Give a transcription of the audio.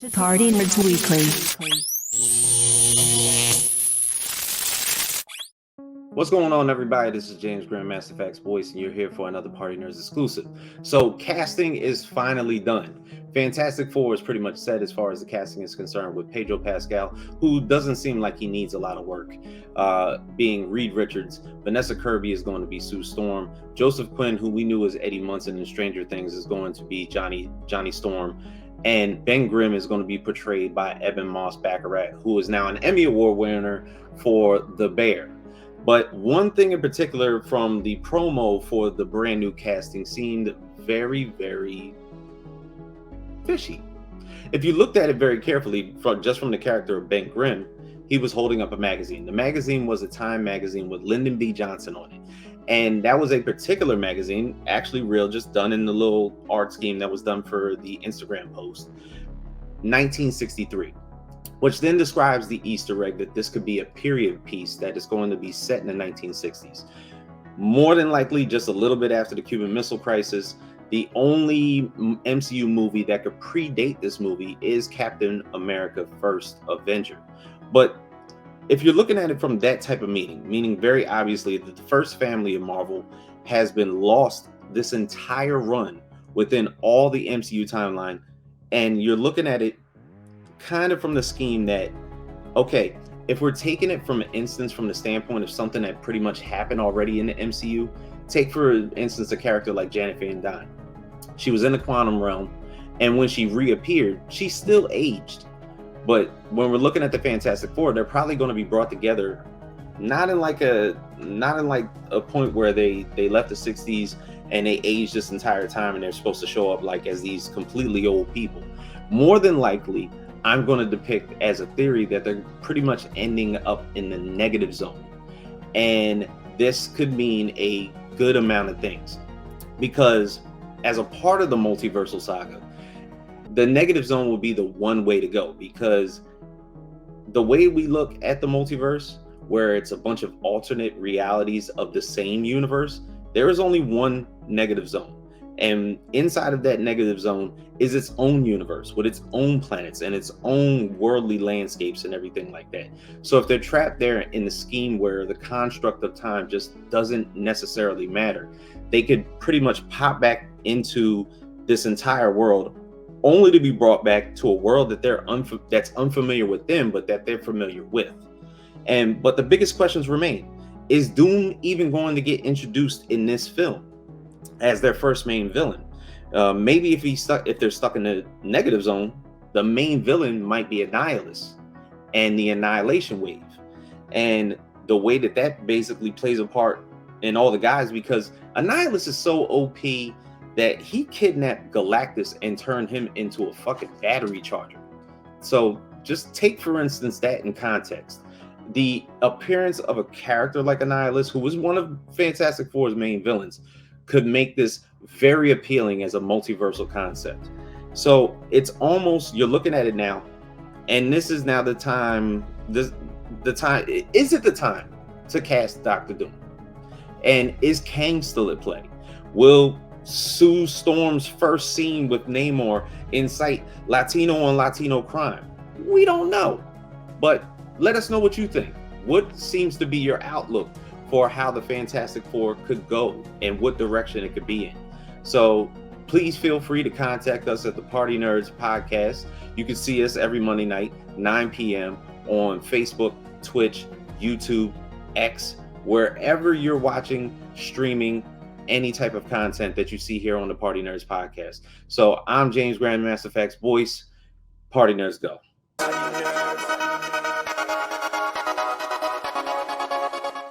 Party Nerds Weekly. What's going on, everybody? This is James Grandmaster Facts Voice, and you're here for another Party Nerds exclusive. So, casting is finally done. Fantastic Four is pretty much set as far as the casting is concerned, with Pedro Pascal, who doesn't seem like he needs a lot of work, being Reed Richards. Vanessa Kirby is going to be Sue Storm. Joseph Quinn, who we knew as Eddie Munson in Stranger Things, is going to be Johnny Storm. And Ben Grimm is going to be portrayed by Ebon Moss-Bachrach, who is now an Emmy Award winner for The Bear. But one thing in particular from the promo for the brand new casting seemed very, very fishy. If you looked at it very carefully, just from the character of Ben Grimm, he was holding up a magazine. The magazine was a Time magazine with Lyndon B. Johnson on it. And that was a particular magazine, actually real, just done in the little art scheme that was done for the Instagram post, 1963. Which then describes the Easter egg that this could be a period piece that is going to be set in the 1960s. More than likely, just a little bit after the Cuban Missile Crisis. The only MCU movie that could predate this movie is Captain America: First Avenger. But if you're looking at it from that type of meaning very obviously that the first family of Marvel has been lost this entire run within all the MCU timeline, and you're looking at it kind of from the scheme that, okay, if we're taking it from an instance from the standpoint of something that pretty much happened already in the MCU, take for instance a character like Janet Van Dyne. She was in the quantum realm, and when she reappeared, she still aged. But when we're looking at the Fantastic Four, they're probably going to be brought together not in like a point where they left the 60s and they aged this entire time and they're supposed to show up like as these completely old people. More than likely, I'm going to depict as a theory that they're pretty much ending up in the negative zone. And this could mean a good amount of things, because as a part of the multiversal saga, the negative zone will be the one way to go, because the way we look at the multiverse, where it's a bunch of alternate realities of the same universe, there is only one negative zone. And inside of that negative zone is its own universe with its own planets and its own worldly landscapes and everything like that. So if they're trapped there in the scheme where the construct of time just doesn't necessarily matter, they could pretty much pop back into this entire world, only to be brought back to a world that that's unfamiliar with them, but that they're familiar with. But the biggest questions remain: is Doom even going to get introduced in this film as their first main villain? Maybe if they're stuck in the negative zone, the main villain might be Annihilus and the Annihilation Wave, and the way that basically plays a part in all the guys, because Annihilus is so OP that he kidnapped Galactus and turned him into a fucking battery charger. So just take for instance that in context. The appearance of a character like Annihilus, who was one of Fantastic Four's main villains, could make this very appealing as a multiversal concept. So it's almost, you're looking at it now, and this is now the time. Is it the time to cast Dr. Doom? And is Kang still at play? Will Sue Storm's first scene with Namor incite Latino on Latino crime? We don't know, but let us know what you think. What seems to be your outlook for how the Fantastic Four could go and what direction it could be in? So please feel free to contact us at the Party Nerds Podcast. You can see us every Monday night, 9 p.m. on Facebook, Twitch, YouTube, X, wherever you're watching, streaming, any type of content that you see here on the Party Nerds Podcast. So I'm James Grandmaster Facts Voice. Party Nerds go.